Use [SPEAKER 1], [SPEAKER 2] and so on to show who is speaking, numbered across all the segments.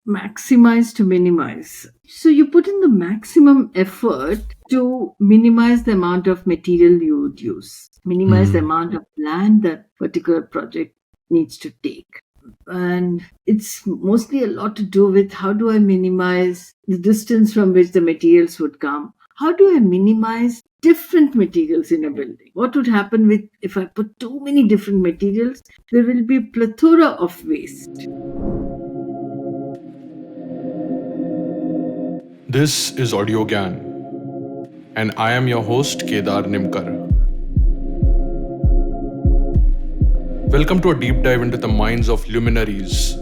[SPEAKER 1] Maximize to minimize. So you put in the maximum effort to minimize the amount of material you would use, minimize the amount of land that particular project needs to take. And it's mostly a lot to do with how do I minimize the distance from which the materials would come? How do I minimize different materials in a building? What would happen with if I put too many different materials? There will be a plethora of waste.
[SPEAKER 2] This is Audiogyan, and I am your host, Kedar Nimkar. Welcome to a deep dive into the minds of luminaries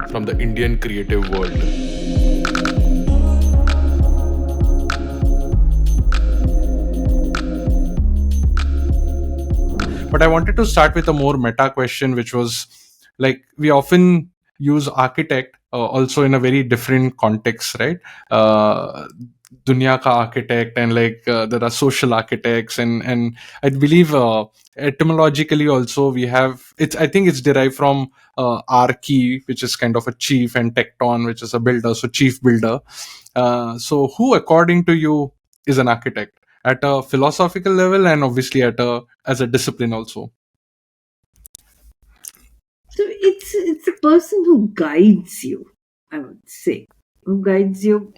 [SPEAKER 2] from the Indian creative world. But I wanted to start with a more meta question, which was like we often use architect also in a very different context, right? Dunya ka architect, and there are social architects, and I believe etymologically also we have it's. I think it's derived from archi, which is kind of a chief, and tecton, which is a builder, so chief builder. So who, according to you, is an architect at a philosophical level, and obviously at a as a discipline also?
[SPEAKER 1] So it's a person who guides you, I would say, who guides you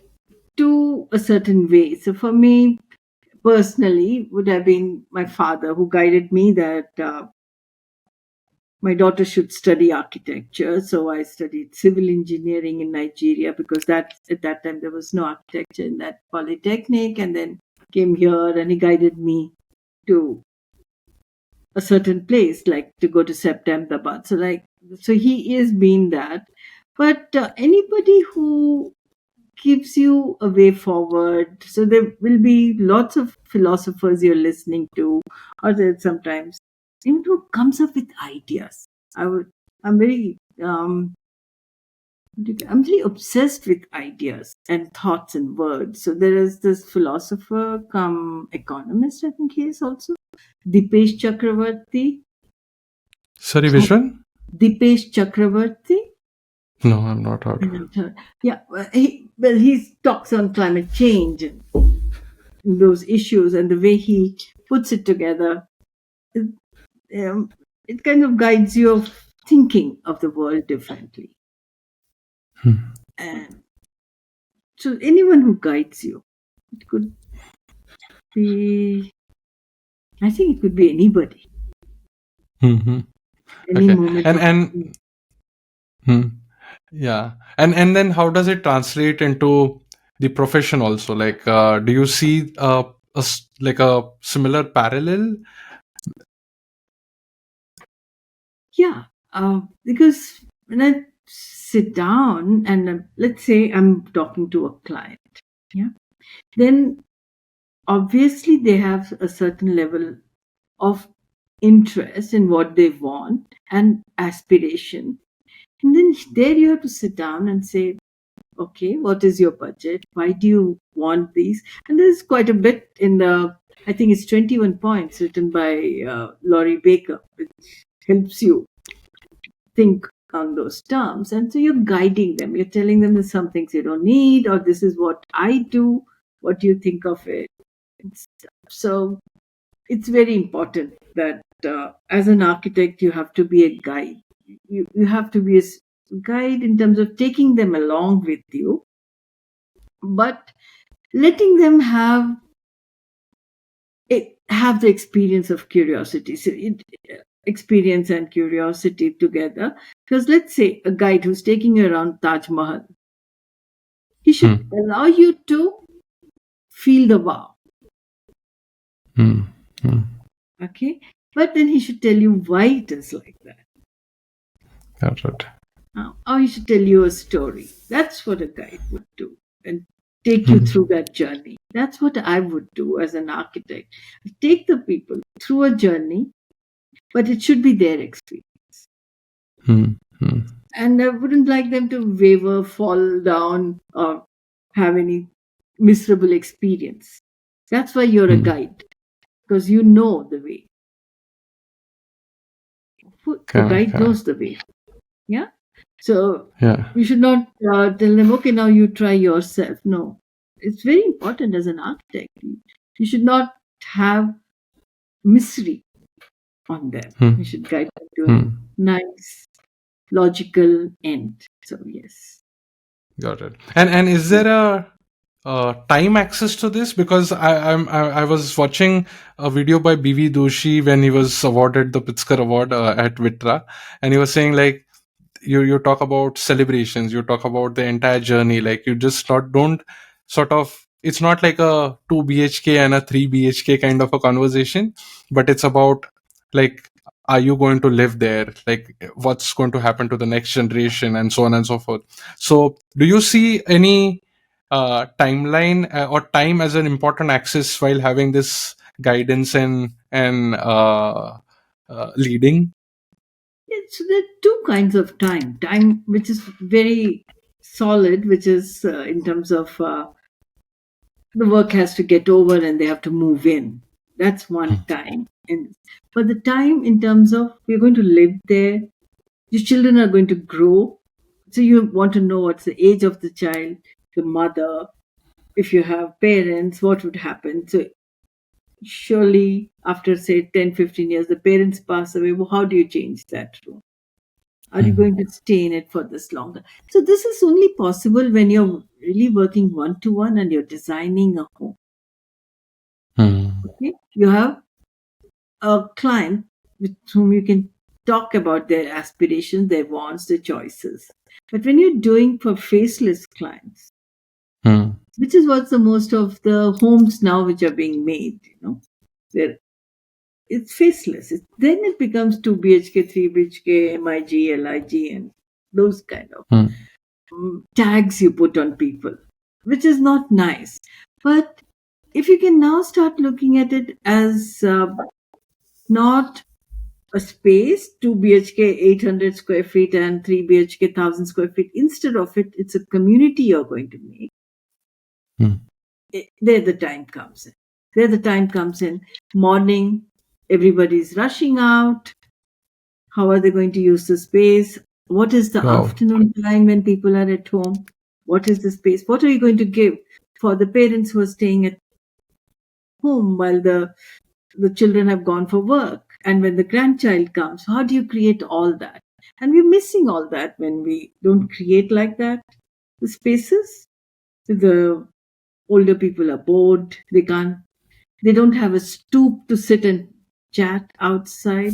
[SPEAKER 1] to a certain way. So for me personally, would have been my father who guided me that my daughter should study architecture. So I studied civil engineering in Nigeria because that at that time there was no architecture in that polytechnic, and then came here and he guided me to a certain place, like to go to September. So he is being that. But anybody who gives you a way forward, so there will be lots of philosophers you're listening to, or there sometimes even who comes up with ideas. I'm very I'm very obsessed with ideas and thoughts and words. So there is this philosopher come economist, I think he is also, Dipesh Chakravarti.
[SPEAKER 2] Sorry, which one?
[SPEAKER 1] Dipesh Chakravarti.
[SPEAKER 2] No, I'm not heard of it.
[SPEAKER 1] Yeah, he talks on climate change and those issues, and the way he puts it together, it, it kind of guides you of thinking of the world differently. And so anyone who guides you, it could be, I think it could be anybody.
[SPEAKER 2] Mm-hmm.
[SPEAKER 1] Any
[SPEAKER 2] Okay.
[SPEAKER 1] moment.
[SPEAKER 2] Yeah, and then how does it translate into the profession also? Like, do you see like a similar parallel?
[SPEAKER 1] Yeah, because when I sit down and let's say I'm talking to a client, yeah, then obviously they have a certain level of interest in what they want and aspiration. And then there you have to sit down and say, okay, what is your budget? Why do you want these? And there's quite a bit in I think it's 21 points written by Laurie Baker, which helps you think on those terms. And so you're guiding them. You're telling them there's some things you don't need, or this is what I do. What do you think of it? So it's very important that as an architect, you have to be a guide. You have to be a guide in terms of taking them along with you, but letting them have the experience of curiosity. So experience and curiosity together. Because let's say a guide who's taking you around Taj Mahal, he should allow you to feel the wow. Okay, but then he should tell you why it is like that.
[SPEAKER 2] That's right.
[SPEAKER 1] Or he should tell you a story. That's what a guide would do, and take you through that journey. That's what I would do as an architect. Take the people through a journey, but it should be their experience. And I wouldn't like them to waver, fall down, or have any miserable experience. That's why you're a guide, because you know the way. The guide knows the way. Yeah. So
[SPEAKER 2] Yeah.
[SPEAKER 1] we should not tell them, okay, now you try yourself. No, it's very important as an architect. You should not have misery on them. We
[SPEAKER 2] Hmm.
[SPEAKER 1] should guide them to a
[SPEAKER 2] Hmm.
[SPEAKER 1] nice, logical end. So, yes.
[SPEAKER 2] Got it. And is there a time access to this? Because I was watching a video by BV Doshi when he was awarded the Pritzker Award at Vitra, and he was saying like you talk about celebrations, you talk about the entire journey, like you just not don't sort of, it's not like a 2 bhk and a 3 bhk kind of a conversation, but it's about like, are you going to live there, like what's going to happen to the next generation, and so on and so forth. So do you see any timeline or time as an important axis while having this guidance and leading?
[SPEAKER 1] So there are two kinds of time. Time which is very solid, which is in terms of the work has to get over and they have to move in. That's one time. But the time in terms of we're going to live there, your children are going to grow. So you want to know what's the age of the child, the mother, if you have parents, what would happen. So surely after say 10, 15 years, the parents pass away. Well, how do you change that room? Are you going to stay in it for this longer? So this is only possible when you're really working one to one and you're designing a home.
[SPEAKER 2] Hmm.
[SPEAKER 1] Okay, you have a client with whom you can talk about their aspirations, their wants, their choices. But when you're doing for faceless clients,
[SPEAKER 2] Hmm.
[SPEAKER 1] which is what's the most of the homes now which are being made, where it's faceless. Then it becomes 2 BHK, 3 BHK, MIG, LIG, and those kind of
[SPEAKER 2] Hmm.
[SPEAKER 1] tags you put on people, which is not nice. But if you can now start looking at it as not a space, 2 BHK, 800 square feet, and 3 BHK, 1000 square feet, instead of it, it's a community you're going to make.
[SPEAKER 2] Hmm.
[SPEAKER 1] There the time comes in. There the time comes in. Morning, everybody's rushing out. How are they going to use the space? What is the
[SPEAKER 2] Wow.
[SPEAKER 1] afternoon time when people are at home? What is the space? What are you going to give for the parents who are staying at home while the children have gone for work? And when the grandchild comes, how do you create all that? And we're missing all that when we don't create like that. The spaces, the older people are bored. They don't have a stoop to sit and chat outside.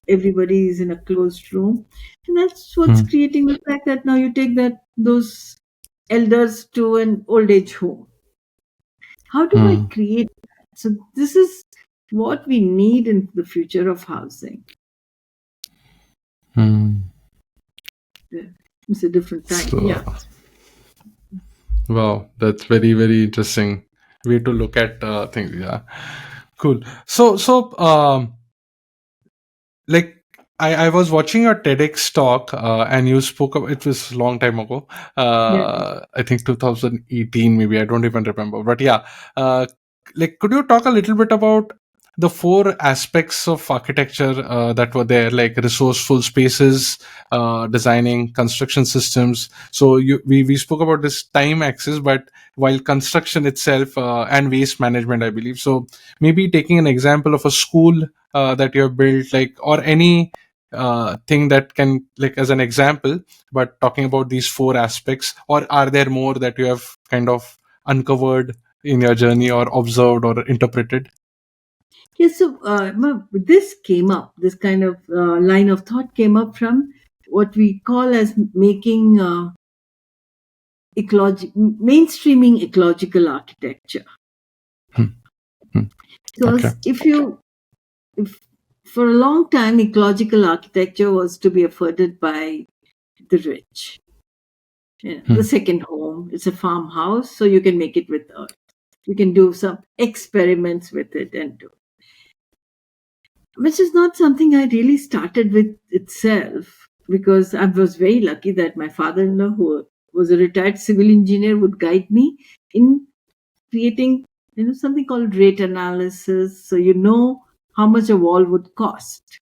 [SPEAKER 1] Everybody is in a closed room, and that's what's
[SPEAKER 2] Hmm.
[SPEAKER 1] creating the fact that now you take those elders to an old age home. How do I
[SPEAKER 2] Hmm.
[SPEAKER 1] create that? So this is what we need in the future of housing.
[SPEAKER 2] Hmm.
[SPEAKER 1] Yeah. It's a different time.
[SPEAKER 2] So,
[SPEAKER 1] Yeah.
[SPEAKER 2] wow, that's very, very interesting way to look at things. Yeah, cool. So, like I was watching your TEDx talk, and you spoke about, it was a long time ago.
[SPEAKER 1] Yeah.
[SPEAKER 2] I think 2018, maybe, I don't even remember. But yeah, uh, like could you talk a little bit about the four aspects of architecture that were there, like resourceful spaces, designing construction systems. So we spoke about this time axis, but while construction itself and waste management, I believe. So maybe taking an example of a school that you have built, like, or any thing that can, like, as an example, but talking about these four aspects, or are there more that you have kind of uncovered in your journey, or observed, or interpreted?
[SPEAKER 1] Yeah. So this came up. This kind of line of thought came up from what we call as making mainstreaming ecological architecture.
[SPEAKER 2] Hmm. Hmm. Okay.
[SPEAKER 1] Because if for a long time ecological architecture was to be afforded by the rich. The
[SPEAKER 2] Hmm.
[SPEAKER 1] second home, it's a farmhouse, so you can make it with earth. You can do some experiments with it and do, which is not something I really started with itself, because I was very lucky that my father-in-law, who was a retired civil engineer, would guide me in creating something called rate analysis, so you know how much a wall would cost,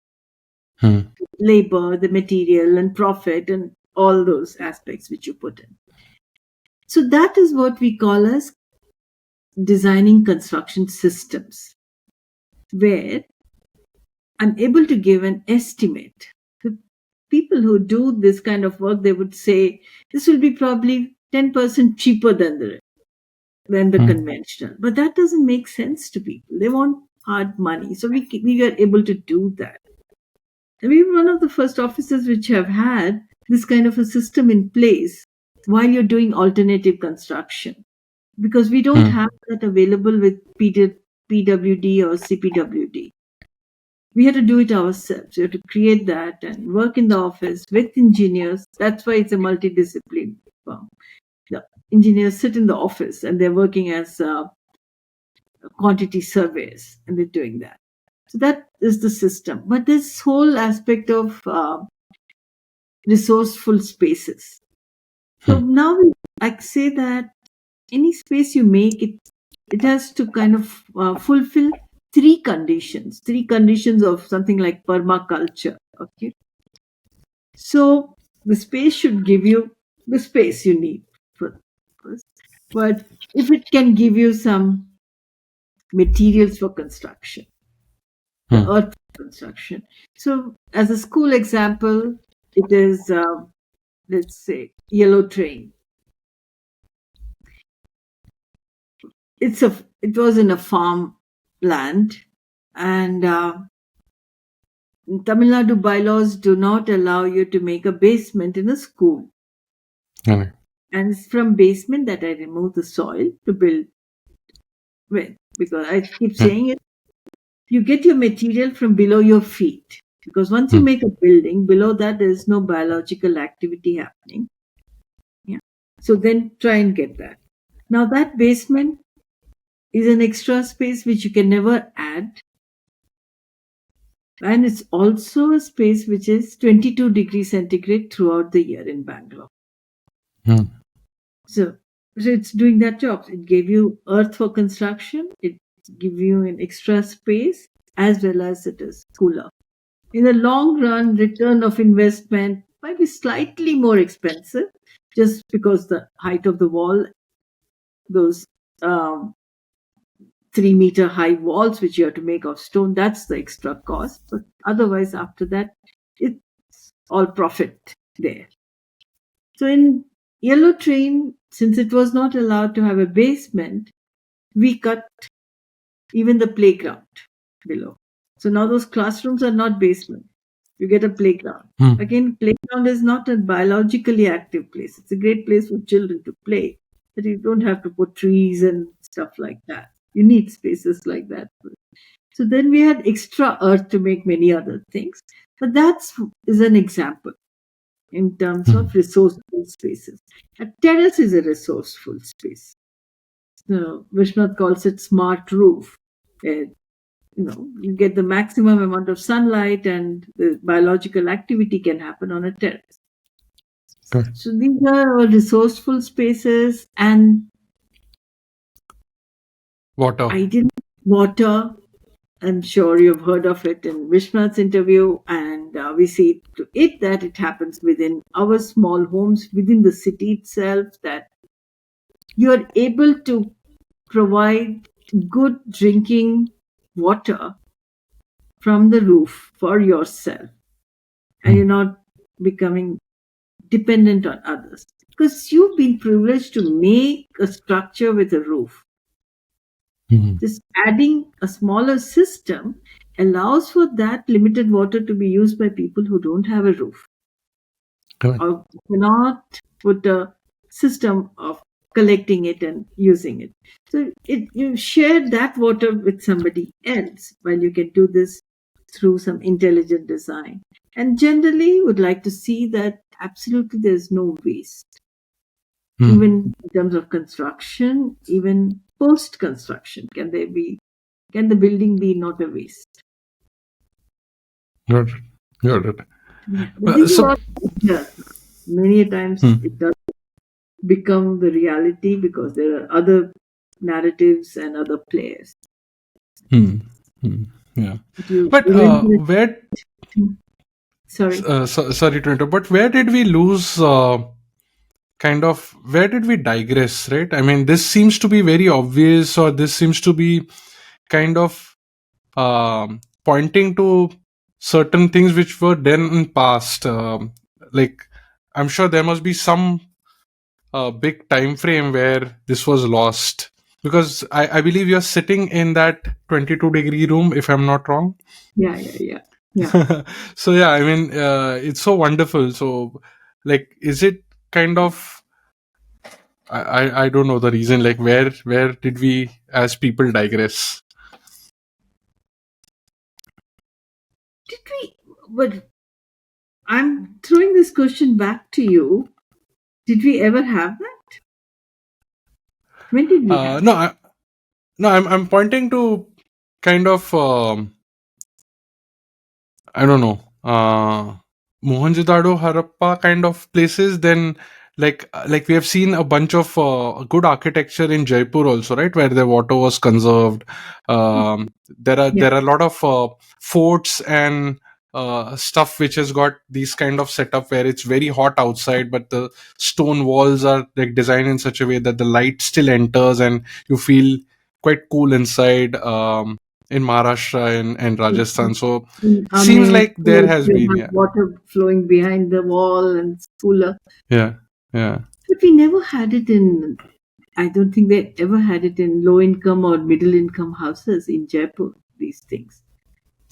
[SPEAKER 2] Hmm.
[SPEAKER 1] labor, the material, and profit, and all those aspects which you put in. So that is what we call as designing construction systems, where I'm able to give an estimate. The people who do this kind of work, they would say this will be probably 10% cheaper than the conventional. But that doesn't make sense to people. They want hard money. So we are able to do that. And we were one of the first offices which have had this kind of a system in place while you're doing alternative construction. Because we don't have that available with PWD or CPWD. We had to do it ourselves. We had to create that and work in the office with engineers. That's why it's a multidiscipline firm. The engineers sit in the office and they're working as quantity surveys, and they're doing that. So that is the system. But this whole aspect of resourceful spaces. So now I say that any space you make, it has to kind of fulfill three conditions of something like permaculture. Okay. So the space should give you the space you need first. But if it can give you some materials for construction, the earth construction. So as a school example, it is, let's say, yellow train. It was in a farm land, and Tamil Nadu bylaws do not allow you to make a basement in a school. And it's from basement that I remove the soil to build with, because I keep saying it. You get your material from below your feet, because once you make a building, below that there is no biological activity happening. Yeah. So then try and get that. Now that basement is an extra space which you can never add. And it's also a space which is 22 degrees centigrade throughout the year in Bangalore. So it's doing that job. It gave you earth for construction. It gives you an extra space, as well as it is cooler. In the long run, return of investment might be slightly more expensive, just because the height of the wall, those 3-meter high walls which you have to make of stone, that's the extra cost. But otherwise, after that, it's all profit there. So in Yellow Train, since it was not allowed to have a basement, we cut even the playground below. So now those classrooms are not basement. You get a playground. Again, playground is not a biologically active place. It's a great place for children to play, but you don't have to put trees and stuff like that. You need spaces like that. So then we had extra earth to make many other things. But that is an example in terms of resourceful spaces. A terrace is a resourceful space. Vishwanath calls it smart roof. You get the maximum amount of sunlight and the biological activity can happen on a terrace.
[SPEAKER 2] Good.
[SPEAKER 1] So these are our resourceful spaces. And
[SPEAKER 2] Water.
[SPEAKER 1] Water. I'm sure you've heard of it in Vishwanath's interview, and we see to it that it happens within our small homes, within the city itself, that you're able to provide good drinking water from the roof for yourself, and you're not becoming dependent on others, because you've been privileged to make a structure with a roof. Just adding a smaller system allows for that limited water to be used by people who don't have a roof.
[SPEAKER 2] Good.
[SPEAKER 1] Or cannot put a system of collecting it and using it. So you share that water with somebody else, while you can do this through some intelligent design. And generally would like to see that absolutely there's no waste. Even in terms of construction, even post-construction, can the building be not a waste?
[SPEAKER 2] Got it.
[SPEAKER 1] Yeah. Many times it does become the reality because there are other narratives and other players.
[SPEAKER 2] Yeah. But where?
[SPEAKER 1] Sorry.
[SPEAKER 2] Sorry to interrupt, but where did we lose? Where did we digress? Right? I mean, this seems to be very obvious, or this seems to be kind of pointing to certain things which were done in past. Like, I'm sure there must be some big time frame where this was lost, because I believe you're sitting in that 22-degree room, if I'm not wrong.
[SPEAKER 1] Yeah, yeah, yeah. Yeah.
[SPEAKER 2] So yeah, I mean, it's so wonderful. So, like, is it kind of, I don't know the reason, like, where did we as people digress?
[SPEAKER 1] Did we? But I'm throwing this question back to you. Did we ever have that? When did we have
[SPEAKER 2] No,
[SPEAKER 1] it?
[SPEAKER 2] I'm pointing to kind of I don't know, Mohenjo-daro, Harappa kind of places. Then, like we have seen a bunch of good architecture in Jaipur also, right, where the water was conserved.
[SPEAKER 1] Yeah.
[SPEAKER 2] There are a lot of forts and stuff which has got these kind of setup where it's very hot outside, but the stone walls are like designed in such a way that the light still enters and you feel quite cool inside. In Maharashtra and Rajasthan. So
[SPEAKER 1] In
[SPEAKER 2] seems
[SPEAKER 1] Amer,
[SPEAKER 2] like there has
[SPEAKER 1] they
[SPEAKER 2] been,
[SPEAKER 1] have
[SPEAKER 2] yeah,
[SPEAKER 1] water flowing behind the wall and it's cooler.
[SPEAKER 2] yeah, yeah.
[SPEAKER 1] But we never had it in, I don't think they ever had it in low income or middle income houses in Jaipur, these things.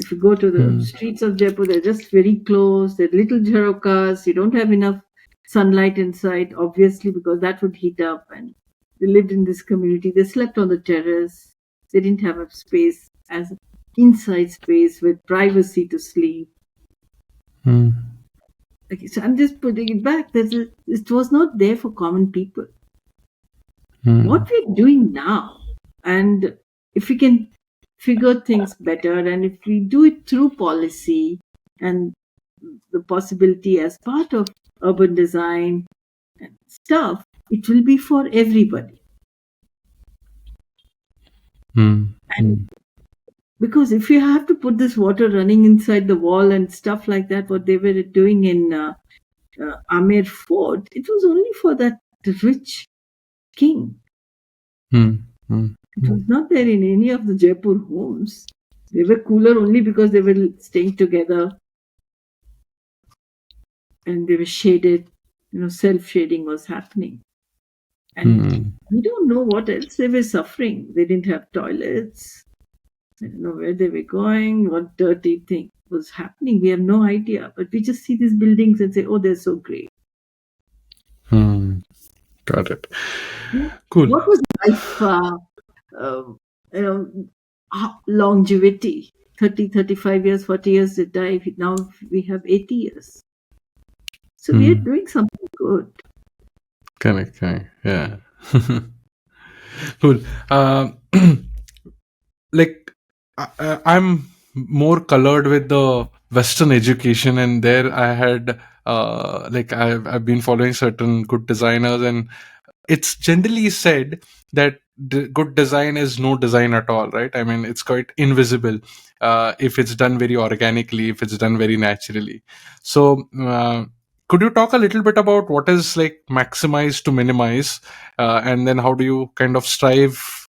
[SPEAKER 1] If you go to the
[SPEAKER 2] Hmm.
[SPEAKER 1] streets of Jaipur, they're just very close. They're little jharokas. You don't have enough sunlight inside, obviously, because that would heat up. And they lived in this community. They slept on the terrace. They didn't have a space as inside space with privacy to sleep.
[SPEAKER 2] Hmm.
[SPEAKER 1] Okay, so I'm just putting it back. It was not there for common people.
[SPEAKER 2] Hmm.
[SPEAKER 1] What we're doing now, and if we can figure things better, and if we do it through policy and the possibility as part of urban design and stuff, it will be for everybody.
[SPEAKER 2] Hmm.
[SPEAKER 1] And because if you have to put this water running inside the wall and stuff like that, what they were doing in Amer Fort, it was only for that rich king.
[SPEAKER 2] Hmm. Hmm.
[SPEAKER 1] It was not there in any of the Jaipur homes. They were cooler only because they were staying together and they were shaded. Self shading was happening. And
[SPEAKER 2] Hmm.
[SPEAKER 1] we don't know what else they were suffering. They didn't have toilets. I don't know where they were going, what dirty thing was happening. We have no idea. But we just see these buildings and say, oh, they're so great.
[SPEAKER 2] Hmm. Got it.
[SPEAKER 1] Yeah.
[SPEAKER 2] Cool.
[SPEAKER 1] What was life, uh, you know, longevity? 30, 35 years, 40 years to die. Now we have 80 years. So we are
[SPEAKER 2] Hmm.
[SPEAKER 1] doing something good.
[SPEAKER 2] Correct. Correct. Yeah. Cool. Like, I'm more colored with the Western education, and there I had like I've been following certain good designers, and it's generally said that good design is no design at all, right? I mean, it's quite invisible if it's done very organically, if it's done very naturally. So could you talk a little bit about what is like maximize to minimize, and then how do you kind of strive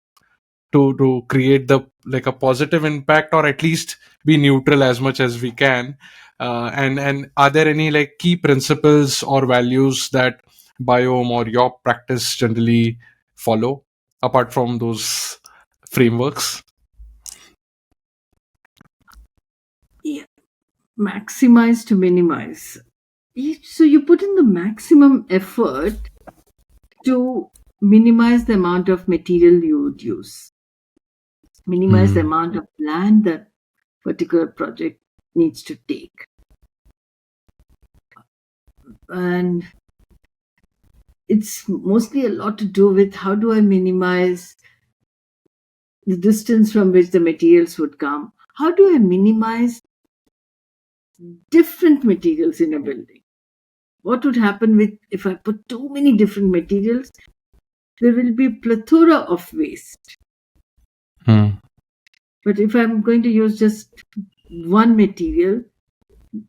[SPEAKER 2] to create the like a positive impact, or at least be neutral as much as we can, and are there any like key principles or values that Biome or your practice generally follow apart from those frameworks?
[SPEAKER 1] Yeah. Maximize to minimize. So you put in the maximum effort to minimize the amount of material you would use, minimize the
[SPEAKER 2] Hmm.
[SPEAKER 1] amount of land that particular project needs to take. And it's mostly a lot to do with how do I minimize the distance from which the materials would come? How do I minimize different materials in a building? What would happen with if I put too many different materials? There will be a plethora of waste.
[SPEAKER 2] Hmm.
[SPEAKER 1] But if I'm going to use just one material,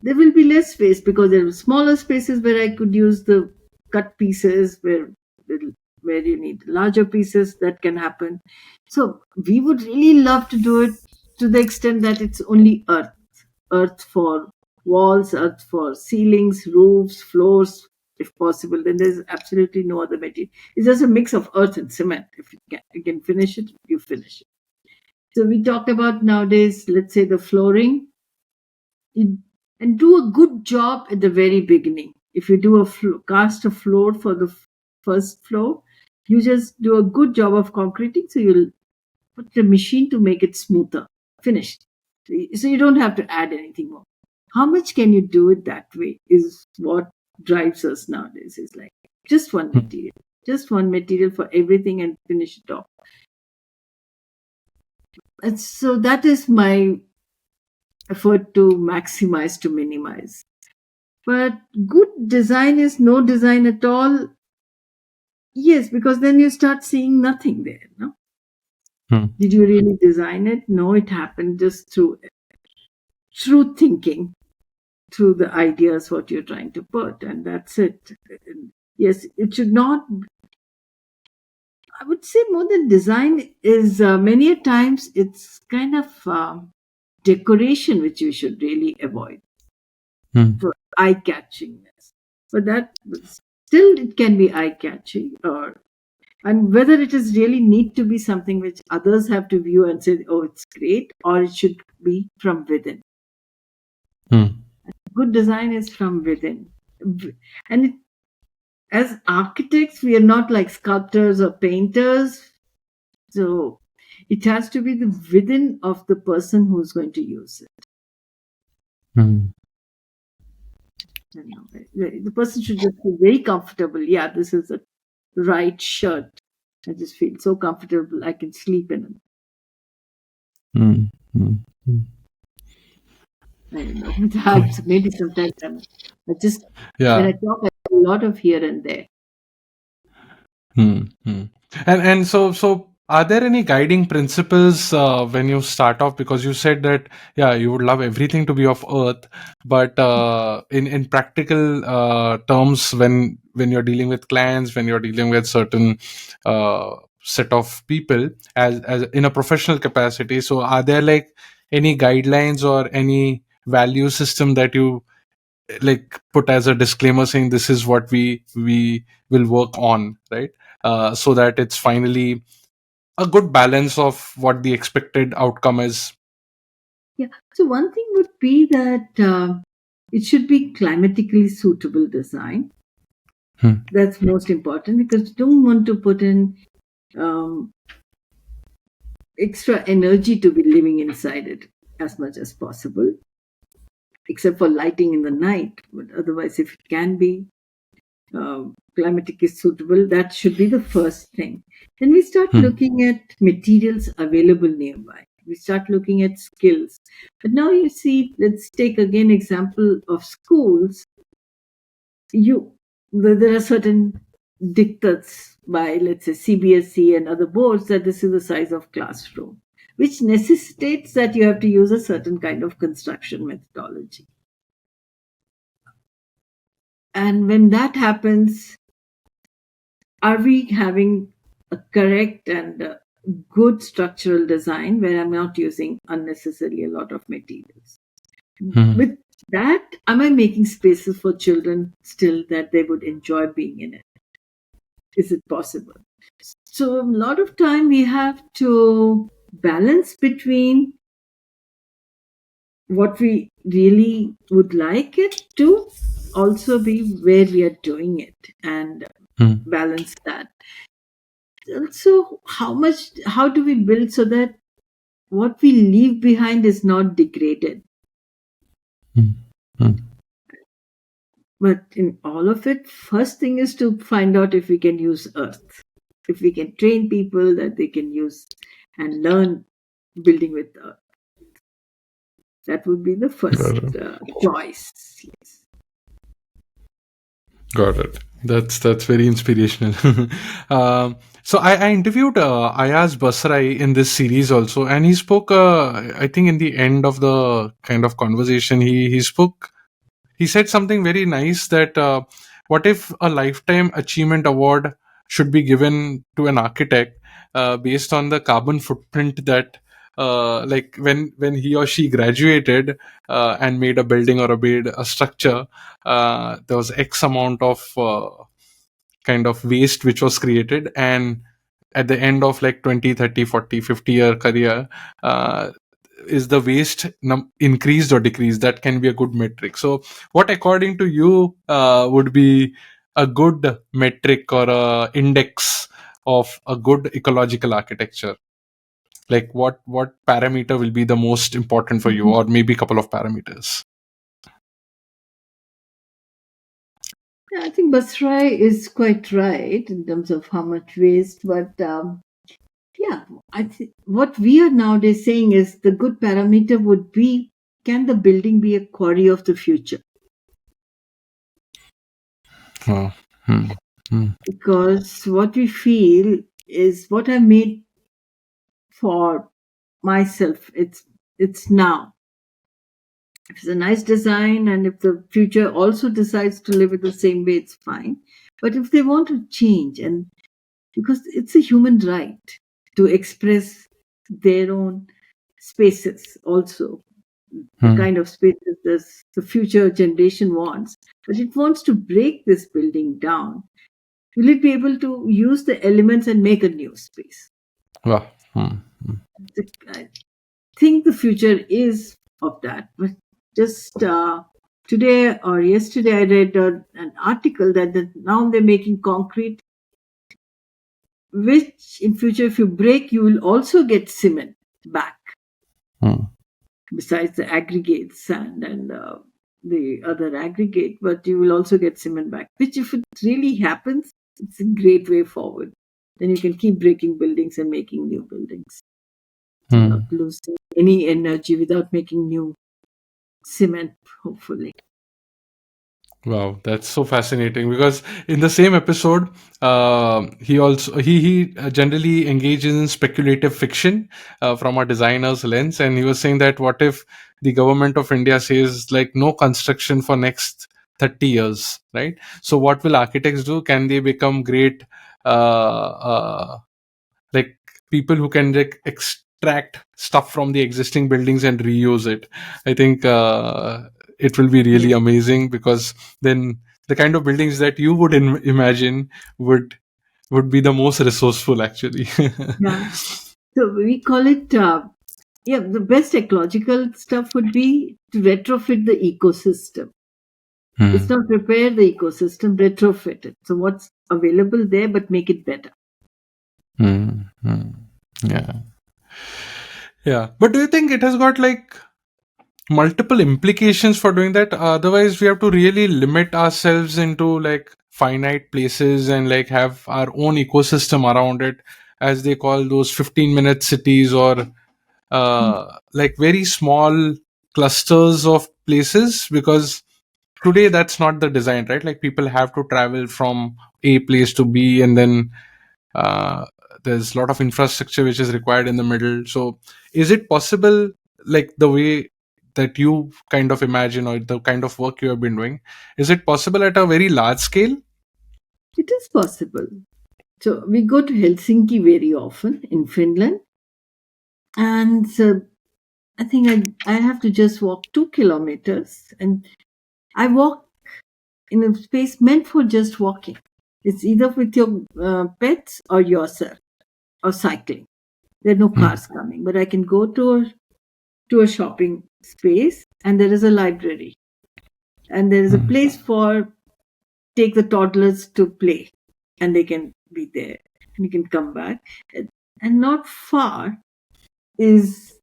[SPEAKER 1] there will be less space because there are smaller spaces where I could use the cut pieces where you need larger pieces. That can happen. So we would really love to do it to the extent that it's only earth for walls, earth for ceilings, roofs, floors, if possible. Then there's absolutely no other material. It's just a mix of earth and cement. If you can finish it, you finish it. So we talked about nowadays, let's say the flooring, and do a good job at the very beginning. If you do cast a floor for the first floor, you just do a good job of concreting. So you'll put the machine to make it smoother. Finished. So you don't have to add anything more. How much can you do it that way is what drives us nowadays. It's like just one material for everything and finish it off. And so that is my effort to maximize, to minimize. But good design is no design at all. Yes, because then you start seeing nothing there. No? Did you really design it? No, it happened just through thinking, through the ideas what you're trying to put, and that's it. Yes, it should not. I would say more than design is many a times it's kind of decoration which you should really avoid for eye catchingness. But that still it can be eye catching, and whether it is really need to be something which others have to view and say, oh, it's great, or it should be from within. Good design is from within. And as architects, we are not like sculptors or painters. So it has to be the within of the person who's going to use it. The person should just feel very comfortable. Yeah, this is the right shirt. I just feel so comfortable. I can sleep in it. I don't know. Maybe sometimes I just when I talk, I do a lot of here and there.
[SPEAKER 2] And so are there any guiding principles when you start off? Because you said that you would love everything to be of earth, but in practical terms, when you're dealing with clients, when you're dealing with certain set of people as in a professional capacity, so are there like any guidelines or any value system that you like put as a disclaimer saying this is what we will work on, right? So that it's finally a good balance of what the expected outcome is.
[SPEAKER 1] Yeah. So one thing would be that it should be climatically suitable design. That's most important, because you don't want to put in extra energy to be living inside it as much as possible, except for lighting in the night. But otherwise, if it can be climatically suitable, that should be the first thing. Then we start looking at materials available nearby. We start looking at skills. But now you see, let's take again example of schools. There are certain dictates by, let's say, CBSE and other boards that this is the size of classroom, which necessitates that you have to use a certain kind of construction methodology. And when that happens, are we having a correct and good structural design where I'm not using unnecessarily a lot of materials? With that, am I making spaces for children still that they would enjoy being in it? Is it possible? So a lot of time we have to balance between what we really would like it to also be where we are doing it, and balance that. Also, how do we build so that what we leave behind is not degraded? But in all of it, first thing is to find out if we can use earth, if we can train people that they can use and learn building with earth. That would be the first choice. Yes.
[SPEAKER 2] Got it. That's very inspirational. So I interviewed Ayaz Basrai in this series also, and he spoke. I think in the end of the kind of conversation, he spoke he said something very nice that what if a lifetime achievement award should be given to an architect based on the carbon footprint that like when he or she graduated and made a building or a structure, there was X amount of kind of waste which was created, and at the end of like 20, 30, 40, 50-year career, uh, is the waste increased or decreased? That can be a good metric. So what according to you would be a good metric or a index of a good ecological architecture? Like what parameter will be the most important for you,
[SPEAKER 1] Mhm.
[SPEAKER 2] or maybe a couple of parameters?
[SPEAKER 1] Yeah, I think Basrai is quite right in terms of how much waste, but yeah, I think what we are nowadays saying is the good parameter would be, can the building be a quarry of the future?
[SPEAKER 2] Oh. Hmm. Hmm.
[SPEAKER 1] Because what we feel is what I made for myself. It's now. If it's a nice design and if the future also decides to live it the same way, it's fine. But if they want to change, and because it's a human right to express their own spaces also, the
[SPEAKER 2] Hmm.
[SPEAKER 1] kind of spaces the future generation wants, but it wants to break this building down, will it be able to use the elements and make a new space?
[SPEAKER 2] Wow. Hmm. Hmm.
[SPEAKER 1] I think the future is of that. But just today or yesterday, I read an article that now they're making concrete, which in future, if you break, you will also get cement back,
[SPEAKER 2] Hmm.
[SPEAKER 1] besides the aggregate sand and the other aggregate, but you will also get cement back, which if it really happens, it's a great way forward. Then you can keep breaking buildings and making new buildings without
[SPEAKER 2] Hmm.
[SPEAKER 1] losing any energy, without making new cement, hopefully.
[SPEAKER 2] Wow, that's so fascinating, because in the same episode, he generally engages in speculative fiction from a designer's lens, and he was saying that what if the government of India says like no construction for next 30 years, right? So what will architects do? Can they become great like people who can like extract stuff from the existing buildings and reuse it? I think it will be really
[SPEAKER 1] Yeah.
[SPEAKER 2] amazing, because then the kind of buildings that you would imagine would be the most resourceful actually.
[SPEAKER 1] Yeah. So we call it, yeah, the best ecological stuff would be to retrofit the ecosystem. It's
[SPEAKER 2] Hmm.
[SPEAKER 1] not repair the ecosystem, retrofit it. So what's available there, but make it better.
[SPEAKER 2] Hmm. Hmm. Yeah. Yeah, but do you think it has got like multiple implications for doing that? Otherwise we have to really limit ourselves into like finite places and like have our own ecosystem around it, as they call those 15-minute cities, or like very small clusters of places, because today that's not the design, right? Like people have to travel from A place to B, and then uh, there's a lot of infrastructure which is required in the middle. So is it possible, like the way that you kind of imagine, or the kind of work you have been doing, is it possible at a very large scale?
[SPEAKER 1] It is possible. So we go to Helsinki very often in Finland, and I think I have to just walk 2 kilometers, and I walk in a space meant for just walking. It's either with your pets or yourself or cycling. There are no
[SPEAKER 2] Hmm.
[SPEAKER 1] cars coming, but I can go to a shopping space, and there is a library, and there is a
[SPEAKER 2] Hmm.
[SPEAKER 1] place for take the toddlers to play, and they can be there, and you can come back. And not far is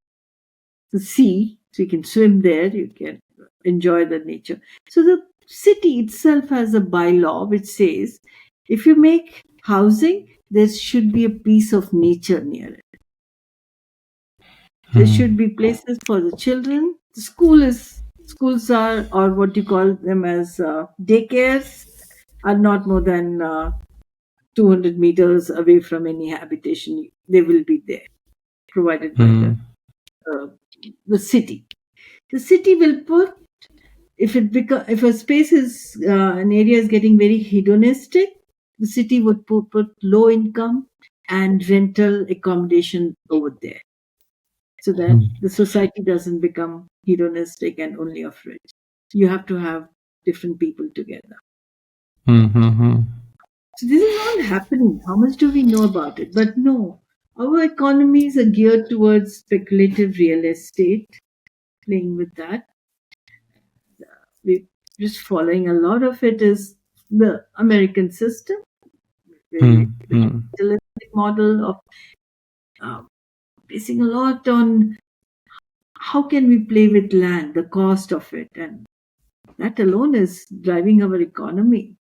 [SPEAKER 1] the sea, so you can swim there, you can enjoy the nature. So the city itself has a bylaw which says if you make housing, there should be a piece of nature near it. There
[SPEAKER 2] Hmm.
[SPEAKER 1] should be places for the children. The schools are, or what you call them as daycares, are not more than 200 meters away from any habitation. They will be there, provided by
[SPEAKER 2] Hmm.
[SPEAKER 1] uh, the city. The city will put if a space is an area is getting very hedonistic, the city would put low income and rental accommodation over there, so that the society doesn't become hedonistic and only of rich. You have to have different people together.
[SPEAKER 2] Mm-hmm.
[SPEAKER 1] So this is all happening. How much do we know about it? But no, our economies are geared towards speculative real estate, playing with that. We're just following a lot of it is the American system, very
[SPEAKER 2] Mm-hmm.
[SPEAKER 1] capitalistic model of basing a lot on how can we play with land, the cost of it, and that alone is driving our economy.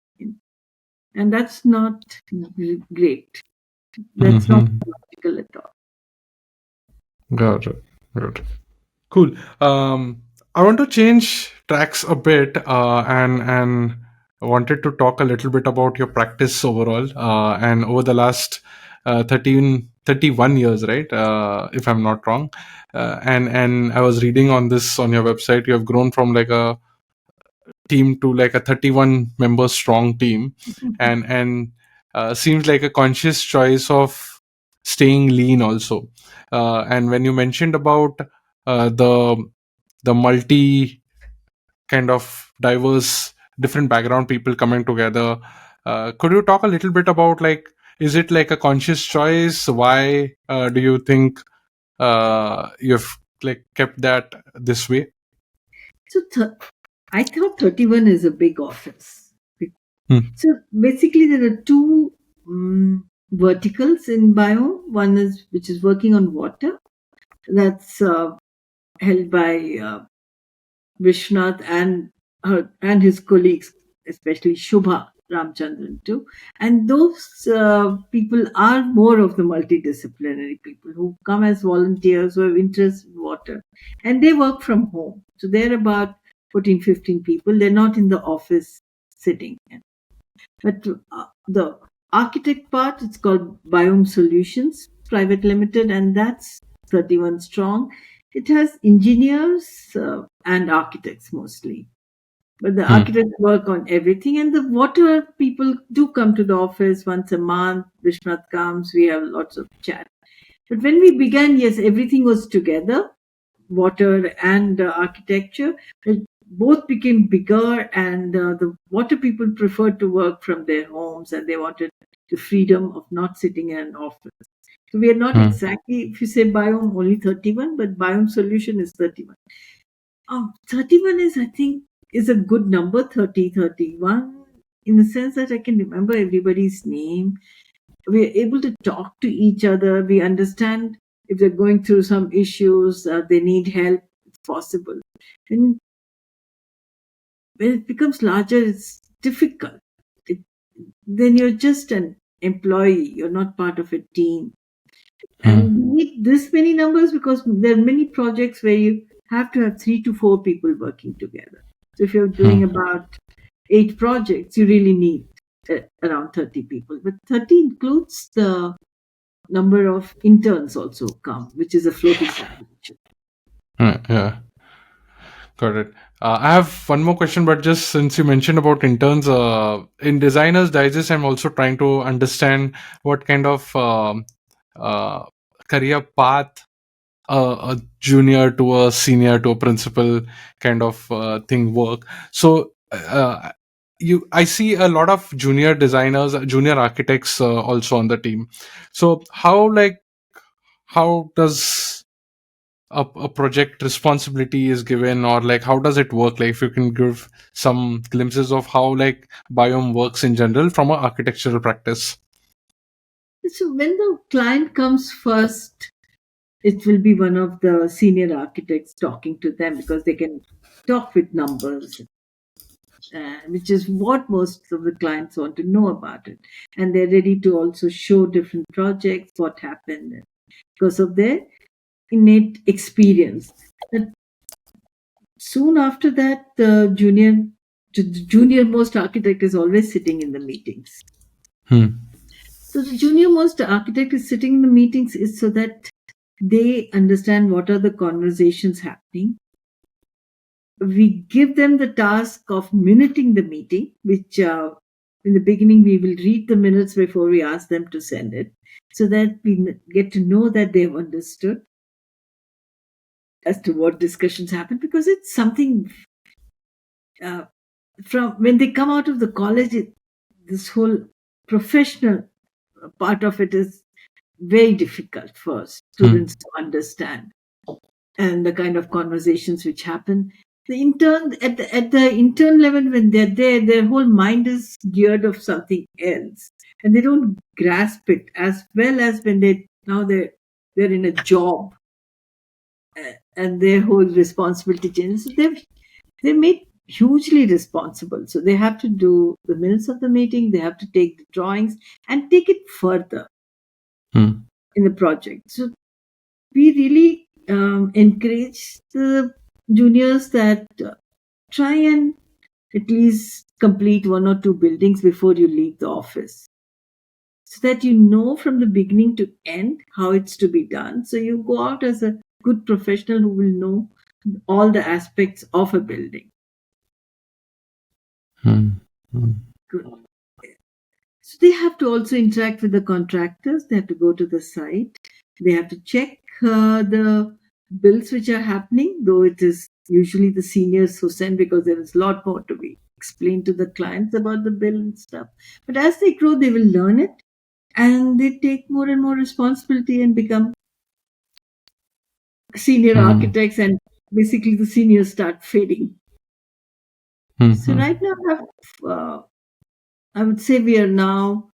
[SPEAKER 1] And that's not great. That's not
[SPEAKER 2] Mm-hmm.
[SPEAKER 1] logical at all.
[SPEAKER 2] Got it. Got it. Cool. I want to change tracks a bit, and I wanted to talk a little bit about your practice overall, and over the last 31 years, right? If I'm not wrong. And I was reading on this on your website. You have grown from like a team to like a 31 member strong team, and seems like a conscious choice of staying lean also. And when you mentioned about the multi kind of diverse different background people coming together, could you talk a little bit about, like, is it like a conscious choice? Why do you think you've like kept that this way?
[SPEAKER 1] So I thought 31 is a big office.
[SPEAKER 2] Hmm.
[SPEAKER 1] So basically, there are two verticals in Biome. One is which is working on water. That's held by Vishwanath and his colleagues, especially Shubha Ramchandran too. And those people are more of the multidisciplinary people who come as volunteers who have interest in water, and they work from home. So they're about 14, 15 people. They're not in the office sitting. But the architect part, it's called Biome Solutions Private Limited, and that's 31 strong. It has engineers and architects mostly. But the
[SPEAKER 2] Hmm.
[SPEAKER 1] architects work on everything, and the water people do come to the office once a month. Vishnath comes, we have lots of chat. But when we began, yes, everything was together, water and architecture. It both became bigger, and the water people preferred to work from their homes, and they wanted the freedom of not sitting in an office. So we are not
[SPEAKER 2] Hmm.
[SPEAKER 1] exactly, if you say biome, only 31, but biome solution is 31. 31 is, I think, is a good number, 30, 31, in the sense that I can remember everybody's name. We're able to talk to each other. We understand if they're going through some issues, they need help, it's possible. And when it becomes larger, it's difficult. It, then you're just an employee, you're not part of a team.
[SPEAKER 2] Hmm.
[SPEAKER 1] And you need this many numbers because there are many projects where you have to have 3 to 4 people working together. So if you're doing
[SPEAKER 2] Hmm.
[SPEAKER 1] about 8 projects, you really need around 30 people. But 30 includes the number of interns also come, which is a floating population.
[SPEAKER 2] Yeah. Got it. I have one more question, but just since you mentioned about interns, in Designers Digest, I'm also trying to understand what kind of uh, career path a junior to a senior to a principal kind of thing work. So, I see a lot of junior designers, junior architects also on the team. So, how does a project responsibility is given, or like how does it work? Like if you can give some glimpses of how like Biome works in general from an architectural practice.
[SPEAKER 1] So when the client comes first, it will be one of the senior architects talking to them because they can talk with numbers, which is what most of the clients want to know about it. And they're ready to also show different projects, what happened because of their innate experience. But soon after that, the junior most architect is always sitting in the meetings.
[SPEAKER 2] Hmm.
[SPEAKER 1] So the junior most architect is sitting in the meetings is so that they understand what are the conversations happening. we give them the task of minuting the meeting, which in the beginning we will read the minutes before we ask them to send it, so that we get to know that they've understood as to what discussions happen, because it's something uh, from when they come out of the college, this whole professional part of it is very difficult for students to understand, and the kind of conversations which happen. The intern at the intern level, when they're there, their whole mind is geared of something else, and they don't grasp it as well as when they're in a job, and their whole responsibility changes. So they're made hugely responsible. So they have to do the minutes of the meeting, they have to take the drawings and take it further in the project. So we really encourage the juniors that try and at least complete one or two buildings before you leave the office, so that you know from the beginning to end how it's to be done. So you go out as a good professional who will know all the aspects of a building. Good. So they have to also interact with the contractors. They have to go to the site. They have to check the bills which are happening, though it is usually the seniors who send, because there is a lot more to be explained to the clients about the bill and stuff. But as they grow, they will learn it, and they take more and more responsibility and become senior architects, and basically the seniors start fading. So right now I would say we are now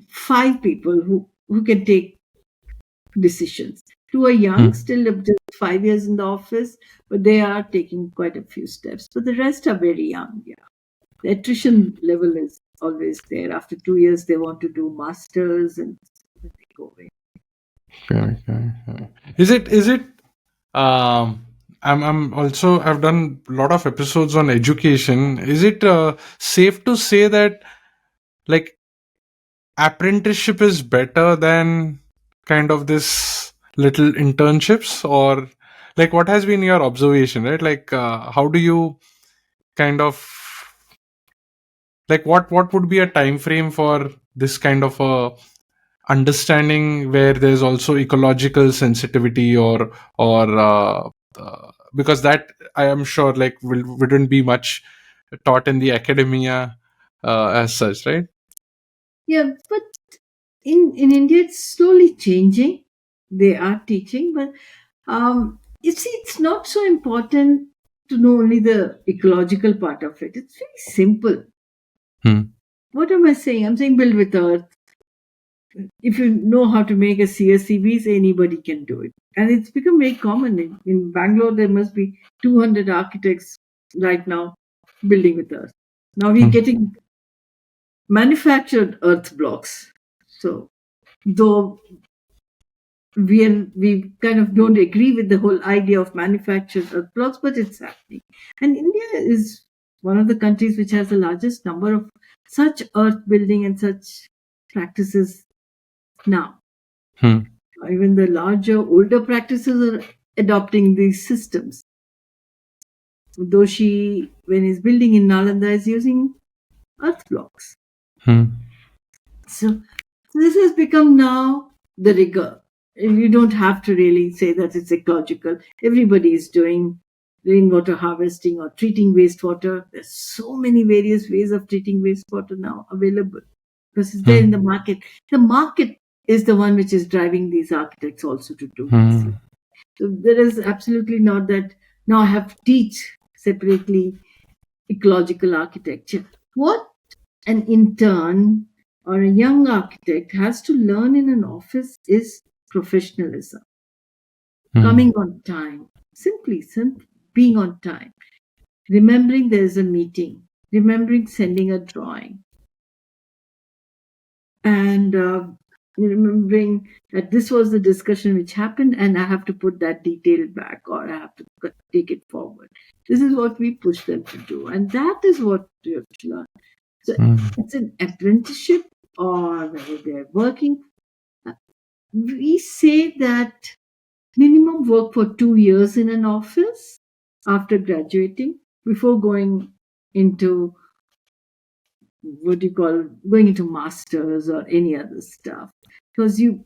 [SPEAKER 1] 5 people who can take decisions. 2 are young, still just 5 years in the office, but they are taking quite a few steps. But the rest are very young. Yeah, the attrition level is always there. After 2 years, they want to do masters, and they go away.
[SPEAKER 2] Is it I'm also, I've done a lot of episodes on education. Is it safe to say that, like, apprenticeship is better than kind of this little internships? Or, like, what has been your observation, right? Like, how do you kind of, like, what would be a time frame for this kind of a understanding, where there's also ecological sensitivity, or because that, I am sure, like, wouldn't be much taught in the academia as such, right?
[SPEAKER 1] Yeah, but in India, it's slowly changing. They are teaching, but you see, it's not so important to know only the ecological part of it. It's very simple. What am I saying? I'm saying build with earth. If you know how to make a CSCBs, anybody can do it. And it's become very common. In Bangalore, there must be 200 architects right now building with earth. Now we're getting manufactured earth blocks. So, though we kind of don't agree with the whole idea of manufactured earth blocks, but it's happening. And India is one of the countries which has the largest number of such earth building and such practices now. Even the larger, older practices are adopting these systems. Doshi, when he's building in Nalanda, is using earth blocks. So this has become now the rigor. You don't have to really say that it's ecological. Everybody is doing rainwater harvesting or treating wastewater. There's so many various ways of treating wastewater now available, because it's there in the market. The market is the one which is driving these architects also to do this. So there is absolutely not that now I have to teach separately ecological architecture. What an intern or a young architect has to learn in an office is professionalism, coming on time, simply being on time, remembering there's a meeting, remembering sending a drawing, and remembering that this was the discussion which happened, and I have to put that detail back, or I have to take it forward. This is what we push them to do, and that is what you have to learn. So it's an apprenticeship, or whether they're working. We say that minimum work for 2 years in an office after graduating before going into what do you call going into masters or any other stuff, because you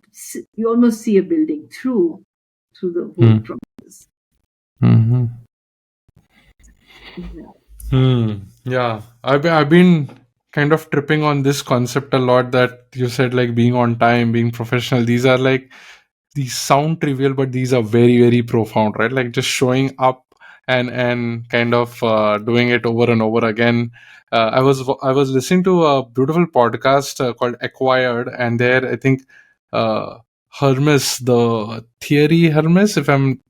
[SPEAKER 1] almost see a building through the whole
[SPEAKER 2] Hmm.
[SPEAKER 1] process.
[SPEAKER 2] Hmm.
[SPEAKER 1] Yeah.
[SPEAKER 2] Yeah, I've been kind of tripping on this concept a lot, that you said, like being on time, being professional. These are like, these sound trivial, but these are very, very profound, right? Like just showing up and kind of doing it over and over again. I was listening to a beautiful podcast called Acquired, and there I think uh, Hermes, the Thierry Hermes, if I'm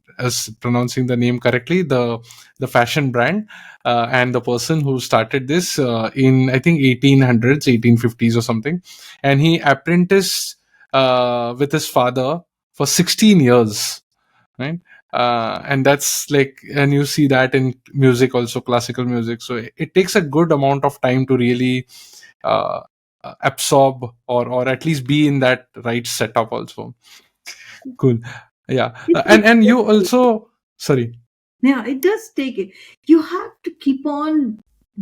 [SPEAKER 2] pronouncing the name correctly, the fashion brand, and the person who started this in I think 1800s, 1850s or something, and he apprenticed with his father for 16 years, right? And that's like, and you see that in music also, classical music. So it takes a good amount of time to really uh, absorb, or at least be in that right setup also. Cool. Yeah. And
[SPEAKER 1] It
[SPEAKER 2] you also, sorry.
[SPEAKER 1] Now, it does take it. You have to keep on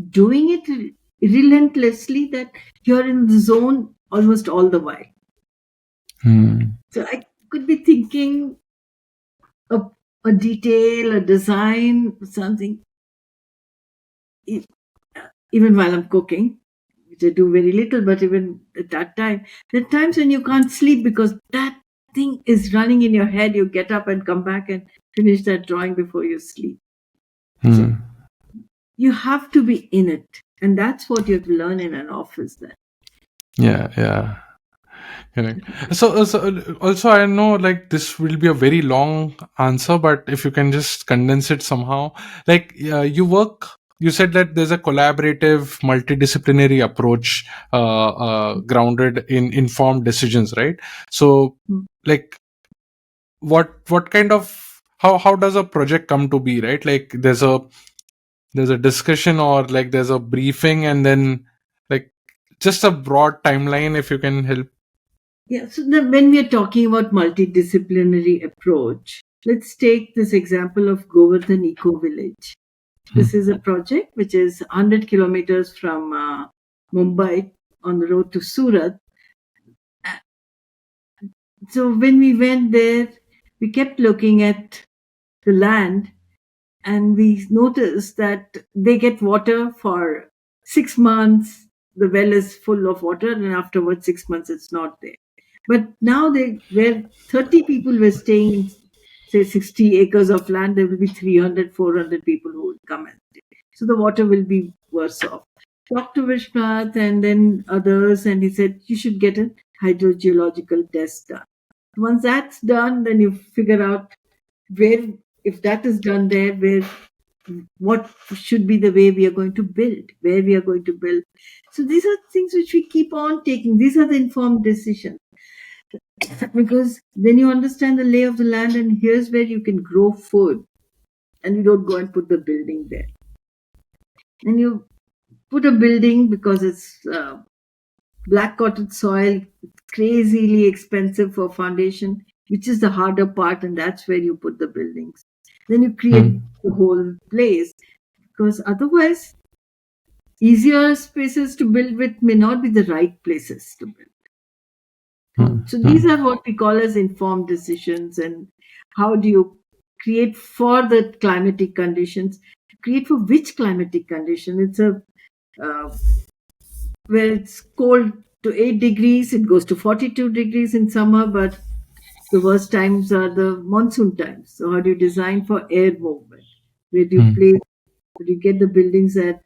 [SPEAKER 1] doing it relentlessly, that you're in the zone almost all the while.
[SPEAKER 2] Hmm.
[SPEAKER 1] So I could be thinking a, a detail, a design, something, e- even while I'm cooking, which I do very little, but even at that time, there are times when you can't sleep because that thing is running in your head. You get up and come back and finish that drawing before you sleep. So
[SPEAKER 2] Hmm.
[SPEAKER 1] you have to be in it. And that's what you have to learn in an office then.
[SPEAKER 2] Yeah, yeah. Correct. So also, I know like this will be a very long answer, but if you can just condense it somehow, like you said that there's a collaborative, multidisciplinary approach grounded in informed decisions, right? So,
[SPEAKER 1] Mm.
[SPEAKER 2] like, what kind of, how does a project come to be, right? Like, there's a discussion, or like there's a briefing, and then like just a broad timeline if you can help.
[SPEAKER 1] Yeah, so when we are talking about multidisciplinary approach, let's take this example of Govardhan Eco Village. This is a project which is 100 kilometers from Mumbai on the road to Surat. So when we went there, we kept looking at the land, and we noticed that they get water for 6 months. The well is full of water, and afterwards 6 months it's not there. But now they where 30 people were staying in, say, 60 acres of land, there will be 300, 400 people who will come and stay. So the water will be worse off. Dr. Vishwanath and then others, and he said you should get a hydrogeological test done. Once that's done, then you figure out where, if that is done there, where what should be the way we are going to build, where we are going to build. So these are things which we keep on taking. These are the informed decisions, because then you understand the lay of the land, and here's where you can grow food, and you don't go and put the building there. And you put a building because it's black cotton soil, crazily expensive for foundation, which is the harder part, and that's where you put the buildings. Then you create
[SPEAKER 2] Hmm.
[SPEAKER 1] the whole place, because otherwise, easier spaces to build with may not be the right places to build.
[SPEAKER 2] Hmm.
[SPEAKER 1] So
[SPEAKER 2] Hmm.
[SPEAKER 1] these are what we call as informed decisions. And how do you create for the climatic conditions? Create for which climatic condition? It's a where it's cold to 8 degrees, it goes to 42 degrees in summer, but the worst times are the monsoon times. So how do you design for air movement? Where do you
[SPEAKER 2] Hmm.
[SPEAKER 1] place? Where do you get the buildings that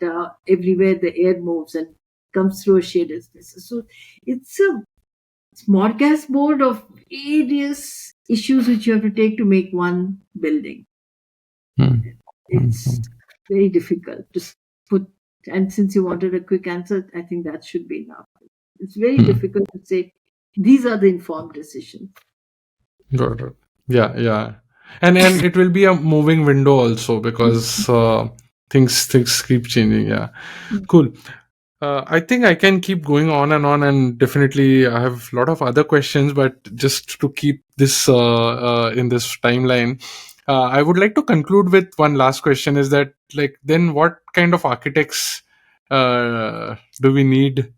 [SPEAKER 1] everywhere the air moves and comes through a shaded spaces? So it's a smorgasbord of various issues which you have to take to make one building.
[SPEAKER 2] Hmm. Hmm.
[SPEAKER 1] It's very difficult to put. And since you wanted a quick answer, I think that should be enough. It's very
[SPEAKER 2] Hmm.
[SPEAKER 1] difficult to say these are the informed decisions.
[SPEAKER 2] Got it. Yeah, yeah, and it will be a moving window also, because things keep changing. Yeah, cool. I think I can keep going on, and definitely I have a lot of other questions. But just to keep this in this timeline, I would like to conclude with one last question: is that, like, then what kind of architects do we need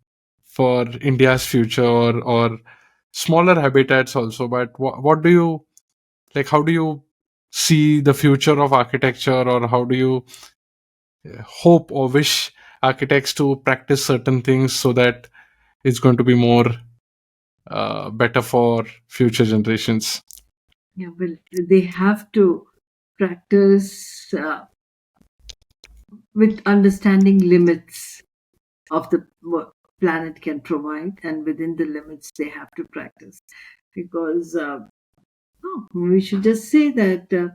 [SPEAKER 2] for India's future, or smaller habitats also? But what do you like? How do you see the future of architecture, or how do you hope or wish architects to practice certain things so that it's going to be more better for future generations?
[SPEAKER 1] Yeah, well, they have to practice with understanding limits of the what planet can provide, and within the limits they have to practice. Because we should just say that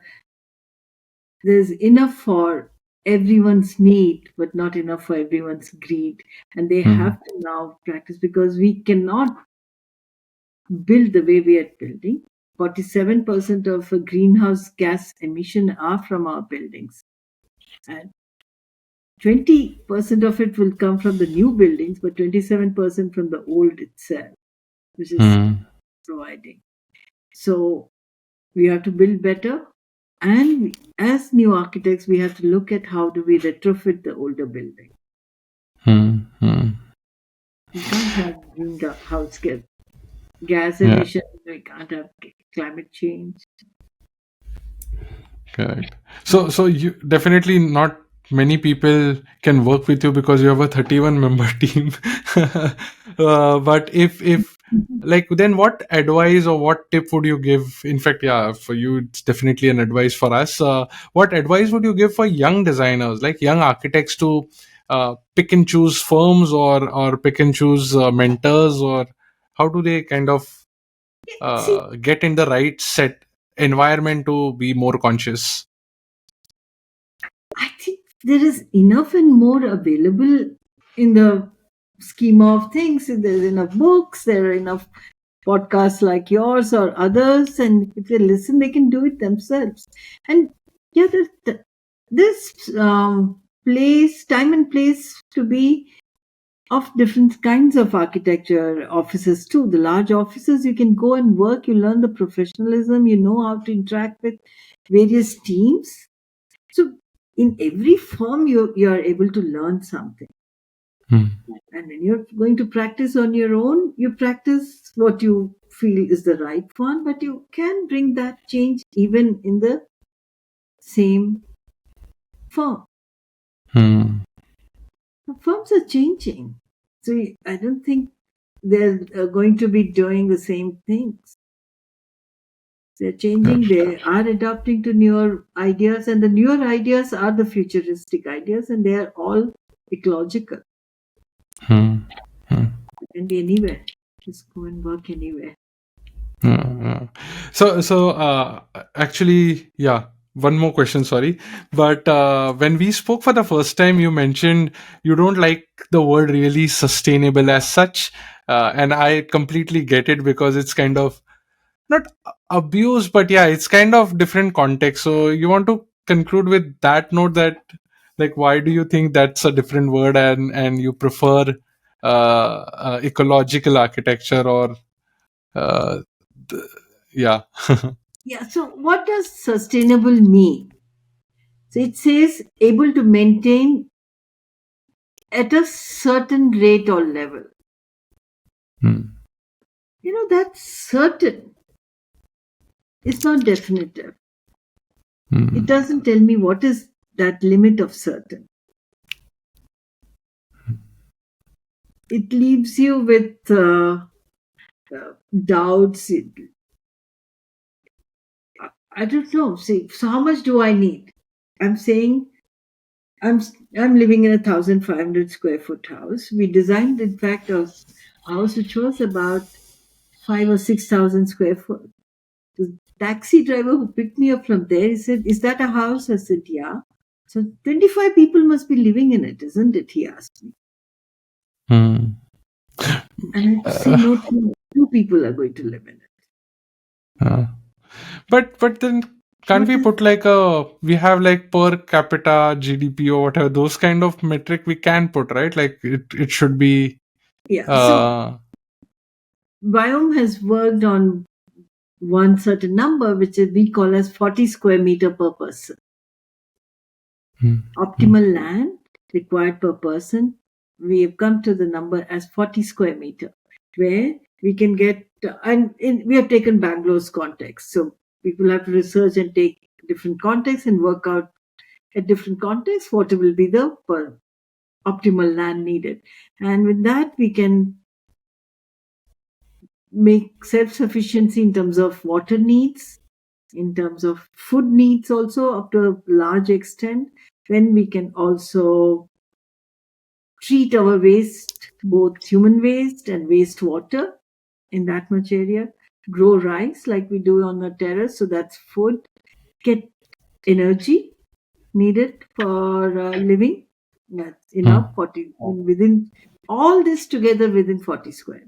[SPEAKER 1] there's enough for everyone's need, but not enough for everyone's greed. And they
[SPEAKER 2] Hmm.
[SPEAKER 1] have to now practice, because we cannot build the way we are building. 47% of greenhouse gas emission are from our buildings. And 20% of it will come from the new buildings, but 27% from the old itself, which is
[SPEAKER 2] Hmm.
[SPEAKER 1] providing. So we have to build better. And as new architects, we have to look at how do we retrofit the older building.
[SPEAKER 2] Hmm. Hmm.
[SPEAKER 1] We can't have greenhouse gas
[SPEAKER 2] Yeah,
[SPEAKER 1] emission. We can't have climate change.
[SPEAKER 2] correct. So you definitely, not many people can work with you because you have a 31 member team. But if like, then what advice or what tip would you give? In fact, yeah, for you it's definitely an advice. For us, what advice would you give for young designers, like young architects, to pick and choose firms, or pick and choose mentors, or how do they kind of
[SPEAKER 1] See,
[SPEAKER 2] get in the right set environment to be more conscious?
[SPEAKER 1] I think there is enough and more available in the scheme of things. There's enough books, there are enough podcasts like yours or others, and if they listen, they can do it themselves. And yeah, this place, time and place to be of different kinds of architecture offices too. The large offices, you can go and work, you learn the professionalism, you know how to interact with various teams. So in every firm, you are able to learn something.
[SPEAKER 2] Hmm.
[SPEAKER 1] And when you're going to practice on your own, you practice what you feel is the right one, but you can bring that change even in the same firm.
[SPEAKER 2] Hmm.
[SPEAKER 1] The firms are changing. So I don't think they're going to be doing the same things. They're
[SPEAKER 2] Yeah.
[SPEAKER 1] changing, they are adapting to newer ideas, and the newer ideas are the futuristic ideas, and they are all ecological.
[SPEAKER 2] Hmm. Hmm.
[SPEAKER 1] It can be anywhere. Just go and work anywhere.
[SPEAKER 2] Yeah, yeah. So actually, yeah, one more question, sorry. But when we spoke for the first time, you mentioned you don't like the word really sustainable as such. And I completely get it, because it's kind of not abuse, but yeah, it's kind of different context. So you want to conclude with that note, that, like, why do you think that's a different word, and you prefer ecological architecture, or uh, th- yeah.
[SPEAKER 1] Yeah, so what does sustainable mean? So it says able to maintain at a certain rate or level.
[SPEAKER 2] Hmm.
[SPEAKER 1] That's certain. It's not definitive. It
[SPEAKER 2] Hmm.
[SPEAKER 1] doesn't tell me what is that limit of certain. It leaves you with doubts. I don't know. See, so how much do I need? I'm saying I'm I'm living in a 1,500 square foot house. We designed, in fact, a house which was about 5 or 6,000 square foot. The taxi driver who picked me up from there, he said, "Is that a house?" I said, "Yeah." So 25 people must be living in it, isn't it? He asked me.
[SPEAKER 2] Hmm.
[SPEAKER 1] And I had to say,
[SPEAKER 2] Uh,
[SPEAKER 1] no, two people are going to live in it.
[SPEAKER 2] uh, but then Can't
[SPEAKER 1] What
[SPEAKER 2] we
[SPEAKER 1] is
[SPEAKER 2] put we have like per capita GDP or whatever, those kind of metric we can put, right? Like it should be,
[SPEAKER 1] yeah? So
[SPEAKER 2] uh,
[SPEAKER 1] Biome has worked on one certain number, which is we call as 40 square meter per person.
[SPEAKER 2] hmm, hmm,
[SPEAKER 1] Optimal land required per person. We have come to the number as 40 square meter, where we can get, we have taken Bangalore's context. So people have to research and take different contexts and work out at different contexts what will be the optimal land needed. And with that, we can make self-sufficiency in terms of water needs, in terms of food needs also up to a large extent. Then we can also treat our waste, both human waste and wastewater in that much area, grow rice like we do on the terrace, so that's food, get energy needed for living. That's
[SPEAKER 2] hmm,
[SPEAKER 1] enough 40 within all this together within 40 square.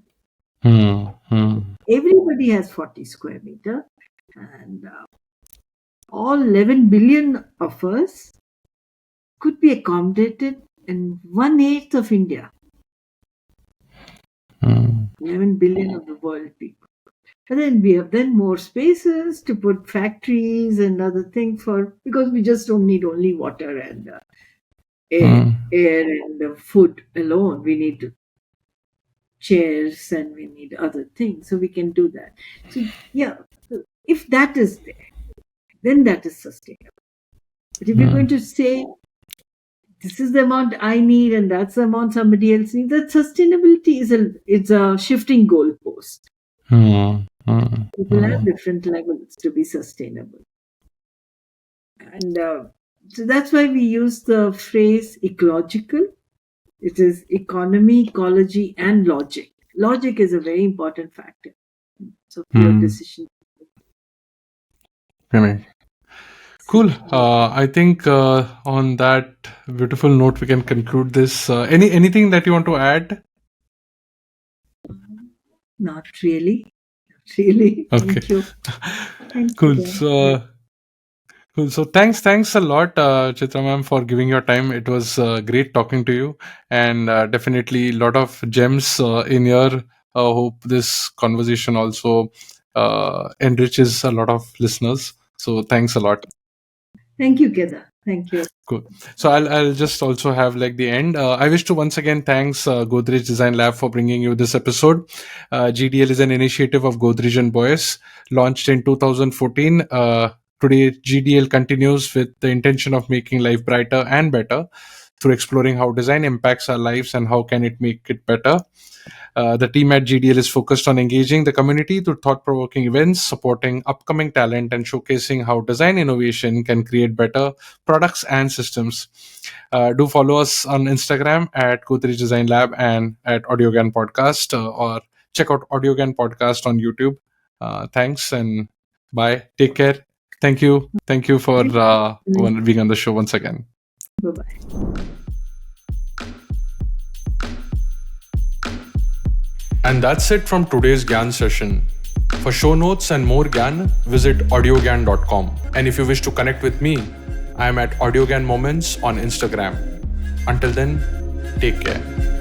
[SPEAKER 2] hmm, hmm,
[SPEAKER 1] Everybody has 40 square meter, and all 11 billion of us could be accommodated in 1/8 of India.
[SPEAKER 2] hmm,
[SPEAKER 1] 11 billion of the world people. And then we have then more spaces to put factories and other things for, because we just don't need only water and air,
[SPEAKER 2] hmm,
[SPEAKER 1] air and food alone. We need chairs and we need other things, so we can do that. So yeah, if that is there, then that is sustainable. But if you're
[SPEAKER 2] hmm,
[SPEAKER 1] going to say this is the amount I need and that's the amount somebody else needs, that sustainability is a shifting goalpost.
[SPEAKER 2] hmm, hmm,
[SPEAKER 1] People have
[SPEAKER 2] hmm,
[SPEAKER 1] different levels to be sustainable. And so that's why we use the phrase ecological. It is economy, ecology, and logic. Logic is a very important factor. So your
[SPEAKER 2] hmm.
[SPEAKER 1] decision.
[SPEAKER 2] Correct. Cool. I think on that beautiful note, we can conclude this. Anything that you want to add?
[SPEAKER 1] Not really. Not really.
[SPEAKER 2] Okay.
[SPEAKER 1] Thank you. Thank you.
[SPEAKER 2] Cool.
[SPEAKER 1] Yeah.
[SPEAKER 2] Cool. So thanks a lot, Chitra ma'am, for giving your time. It was great talking to you, and definitely a lot of gems in your. Hope this conversation also enriches a lot of listeners. So thanks a lot.
[SPEAKER 1] Thank you, Keda. Thank you.
[SPEAKER 2] Cool. So I'll just also have like the end. I wish to once again thanks Godrej Design Lab for bringing you this episode. GDL is an initiative of Godrej and Boyce, launched in 2014. Today, GDL continues with the intention of making life brighter and better through exploring how design impacts our lives and how can it make it better. The team at GDL is focused on engaging the community through thought provoking events, supporting upcoming talent, and showcasing how design innovation can create better products and systems. Do follow us on Instagram at Godrej Design Lab and at Audiogyan Podcast, or check out Audiogyan Podcast on YouTube. Thanks and bye. Take care. Thank you. Thank you for
[SPEAKER 1] Thank you.
[SPEAKER 2] being on the show once again.
[SPEAKER 1] Bye bye.
[SPEAKER 2] And that's it from today's Gyan session. For show notes and more Gyan, visit audiogyan.com. And if you wish to connect with me, I am at Audiogyan Moments on Instagram. Until then, take care.